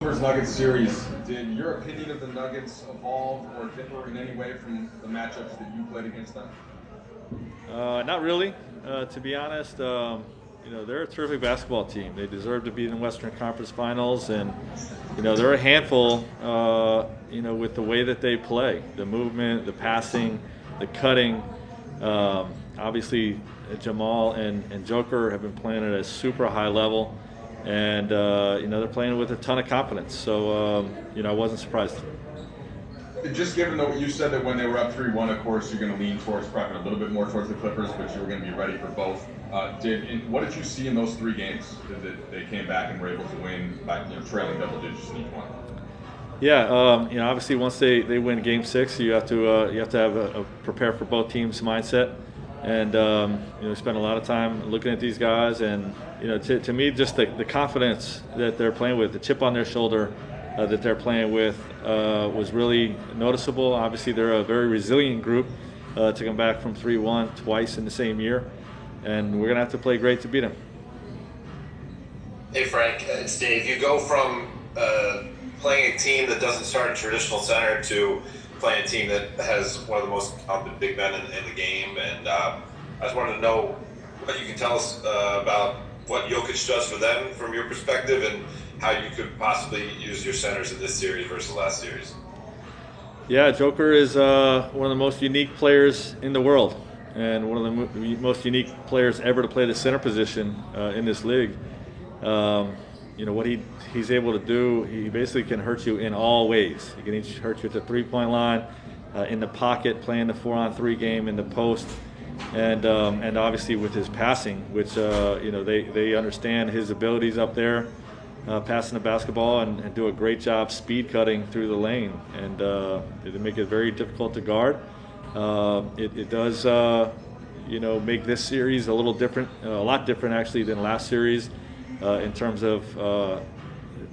Nuggets series, did your opinion of the Nuggets evolve or differ in any way from the matchups that you played against them? Not really, to be honest. They're a terrific basketball team. They deserve to be in the Western Conference Finals, and they're a handful. With the way that they play, the movement, the passing, the cutting. Obviously, Jamal and Joker have been playing at a super high level, and they're playing with a ton of confidence. So I wasn't surprised. Just given what you said, that when they were up 3-1, of course, you're going to lean towards probably a little bit more towards the Clippers, but you were going to be ready for both. What did you see in those three games that they came back and were able to win by trailing double digits in each one? Yeah, obviously once they win Game 6, you have to have a prepare for both teams' mindset, and spend a lot of time looking at these guys, and to me, just the confidence that they're playing with, the chip on their shoulder that they're playing with was really noticeable. Obviously, they're a very resilient group to come back from 3-1 twice in the same year, and we're gonna have to play great to beat them. Hey Frank, it's Dave. You go from playing a team that doesn't start a traditional center to playing a team that has one of the most competent big men in the game, and I just wanted to know what you can tell us about what Jokic does for them from your perspective, and how you could possibly use your centers in this series versus the last series. Yeah, Joker is one of the most unique players in the world, and one of the most unique players ever to play the center position in this league. What he's able to do, he basically can hurt you in all ways. He can hurt you at the three-point line, in the pocket, playing the 4-on-3 game in the post, and obviously with his passing, which they understand his abilities up there, passing the basketball, and do a great job speed cutting through the lane, and they make it very difficult to guard. It does make this series a little different, a lot different actually than last series, in terms of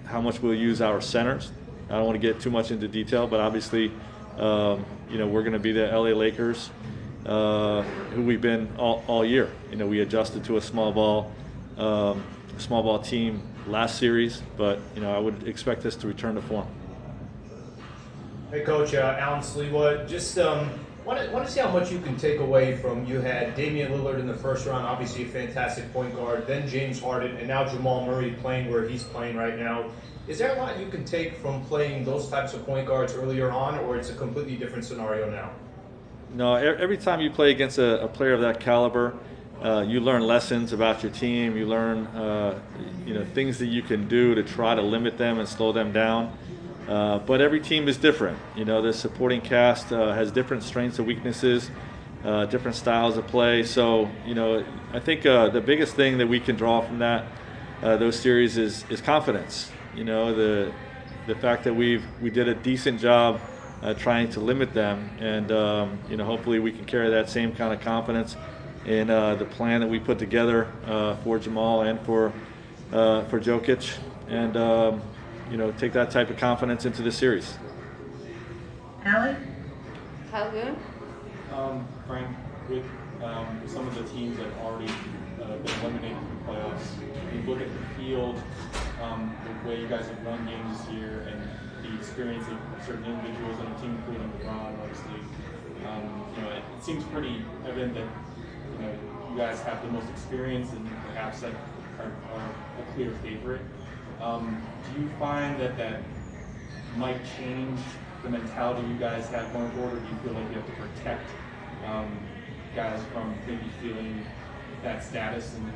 how much we'll use our centers. I don't want to get too much into detail, but obviously we're going to be the LA Lakers, who we've been all year. We adjusted to a small ball team last series, but I would expect us to return to form. Hey Coach, Alan Sliwa, just want to see how much you can take away from, you had Damian Lillard in the first round, obviously a fantastic point guard, then James Harden, and now Jamal Murray playing where he's playing right now. Is there a lot you can take from playing those types of point guards earlier on, or it's a completely different scenario now? No, every time you play against a player of that caliber, you learn lessons about your team. You learn, things that you can do to try to limit them and slow them down. But every team is different. The supporting cast has different strengths and weaknesses, different styles of play. So, I think the biggest thing that we can draw from those series is confidence. The fact that we did a decent job trying to limit them, and hopefully we can carry that same kind of confidence in the plan that we put together for Jamal and for Jokic, and take that type of confidence into the series. Allie? Kyle Goon? Frank, with some of the teams that have already been eliminated from the playoffs, when you look at the field, the way you guys have won games this year, and the experience of certain individuals on the team, including LeBron, obviously, it seems pretty evident that you guys have the most experience and perhaps are a clear favorite. Do you find that might change the mentality you guys have going forward, or do you feel like you have to protect guys from maybe feeling that status and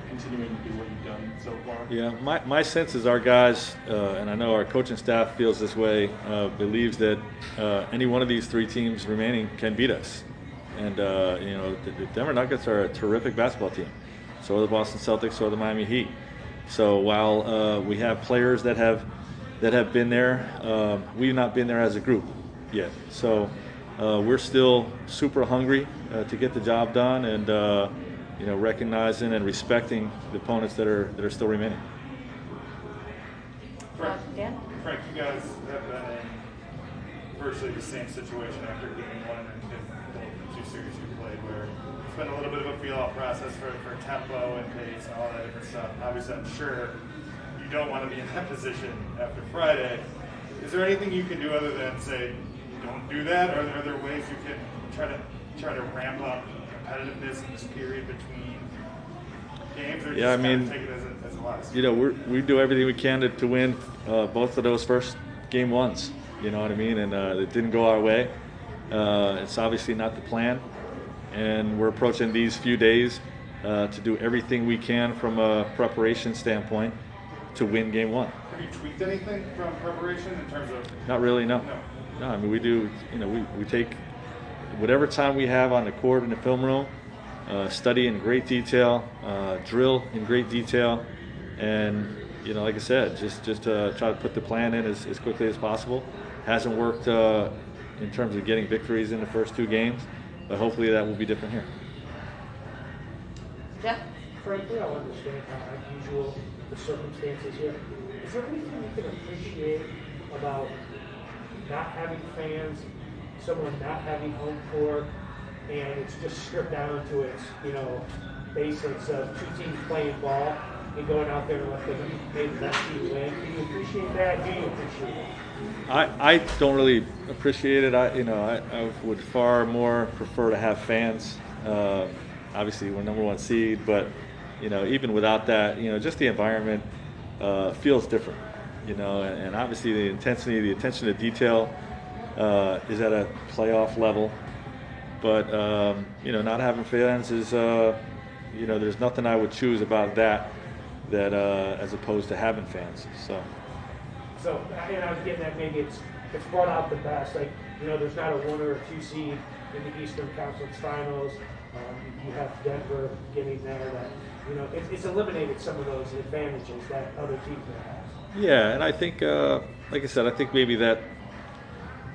continuing to do what you've done so far? Yeah, my sense is our guys, and I know our coaching staff feels this way, believes that any one of these three teams remaining can beat us. And the Denver Nuggets are a terrific basketball team. So are the Boston Celtics, so are the Miami Heat. So while we have players that have been there, we've not been there as a group yet. So we're still super hungry to get the job done, and recognizing and respecting the opponents that are still remaining. Dan? Frank, you guys have been in virtually the same situation after Game 1 and the two series you played, where it's been a little bit of a feel-out process for tempo and pace and all that different stuff. Obviously, I'm sure you don't want to be in that position after Friday. Is there anything you can do other than say, don't do that? Or are there ways you can try to ramp up competitiveness in this period between games? Or Yeah, just I kind mean, of take it as a loss? you know, we do everything we can to win both of those first game ones. You know what I mean? And it didn't go our way. It's obviously not the plan. And we're approaching these few days to do everything we can from a preparation standpoint to win game one. Have you tweaked anything from preparation in terms of? Not really, no. No, I mean, we do, you know, we take whatever time we have on the court in the film room, study in great detail, drill in great detail, and, you know, like I said, just try to put the plan in as quickly as possible. Hasn't worked in terms of getting victories in the first two games, but hopefully that will be different here. Jeff? Frankly, I understand how unusual the circumstances here. Is there anything you can appreciate about not having fans, someone not having home court, and it's just stripped down to its, you know, basics of two teams playing ball and going out there and let them maybe the best team win? Do you appreciate that? Do you appreciate it? I don't really appreciate it. I would far more prefer to have fans. Obviously, we're number one seed, but you know, even without that, you know, just the environment feels different. You know, and obviously the intensity, the attention to detail is at a playoff level. But you know, not having fans is, you know, there's nothing I would choose about that as opposed to having fans. So, and I'm getting that maybe it's brought out the best. Like, you know, there's not a 1 or a 2 seed in the Eastern Conference Finals. You have Denver getting there. That, you know, it's eliminated some of those advantages that other teams may have. Yeah, and I think, like I said, I think maybe that's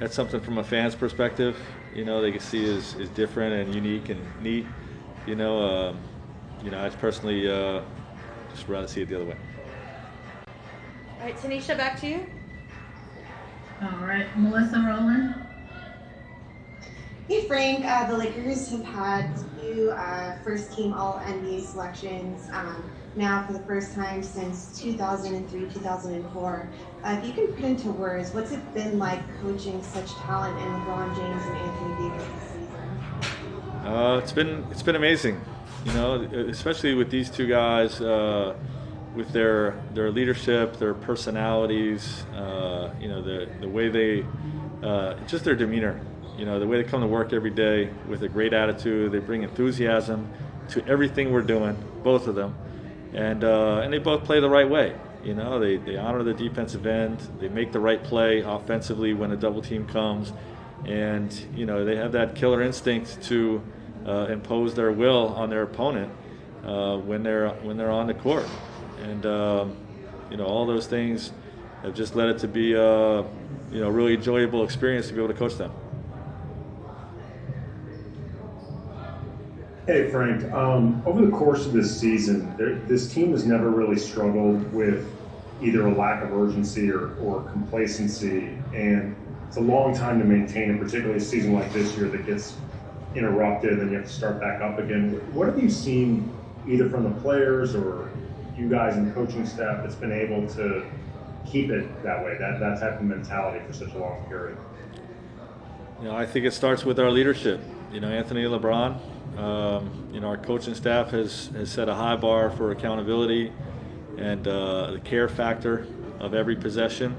something from a fan's perspective. You know, they can see is different and unique and neat. You know, I personally just rather see it the other way. All right, Tanisha, back to you. All right, Melissa Rowland. Hey Frank, the Lakers have had few first-team All-NBA selections now for the first time since 2003, 2004. If you can put into words, what's it been like coaching such talent in LeBron James and Anthony Davis this season? It's been amazing, you know, especially with these two guys, with their leadership, their personalities, you know, the way they, just their demeanor. You know, the way they come to work every day with a great attitude. They bring enthusiasm to everything we're doing, both of them, and they both play the right way. You know, they honor the defensive end. They make the right play offensively when a double team comes, and you know, they have that killer instinct to impose their will on their opponent when they're on the court, and you know, all those things have just led it to be you know, a really enjoyable experience to be able to coach them. Hey Frank, over the course of this season, this team has never really struggled with either a lack of urgency or complacency, and it's a long time to maintain it, particularly a season like this year that gets interrupted and you have to start back up again. What have you seen either from the players or you guys in the coaching staff that's been able to keep it that way, that type of mentality for such a long period? You know, I think it starts with our leadership. You know, Anthony and LeBron. You know, our coaching staff has set a high bar for accountability and the care factor of every possession.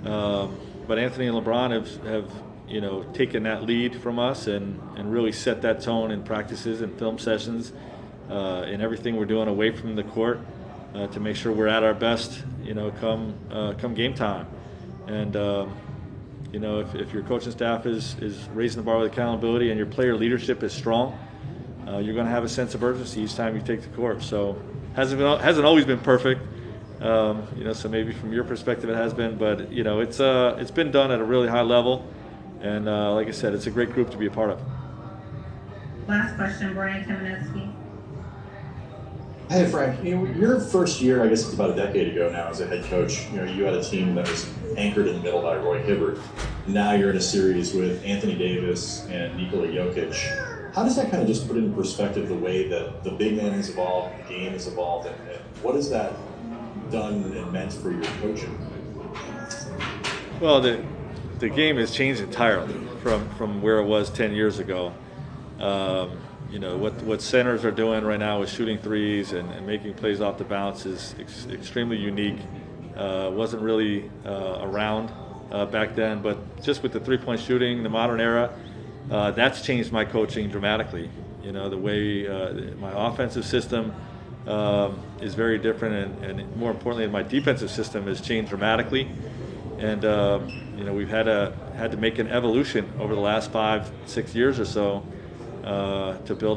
But Anthony and LeBron have you know, taken that lead from us and really set that tone in practices and film sessions, in everything we're doing away from the court, to make sure we're at our best, you know, come game time. And you know, if your coaching staff is raising the bar with accountability and your player leadership is strong, you're going to have a sense of urgency each time you take the court. So hasn't always been perfect, you know. So maybe from your perspective it has been, but you know, it's been done at a really high level, and like I said, it's a great group to be a part of. Last question, Brian Kamenetsky. Hey Frank, you know, your first year, I guess it's about a decade ago now as a head coach, you know, you had a team that was anchored in the middle by Roy Hibbert. Now you're in a series with Anthony Davis and Nikola Jokic. How does that kind of just put into perspective the way that the big man has evolved, the game has evolved, and what does that done and meant for your coaching? Well, the game has changed entirely from where it was 10 years ago. You know, what centers are doing right now with shooting threes and making plays off the bounce is extremely unique. Wasn't really around back then, but just with the three-point shooting, the modern era, that's changed my coaching dramatically. You know, the way my offensive system is very different, and more importantly, my defensive system has changed dramatically. And you know, we've had to make an evolution over the last 5-6 years or so to build up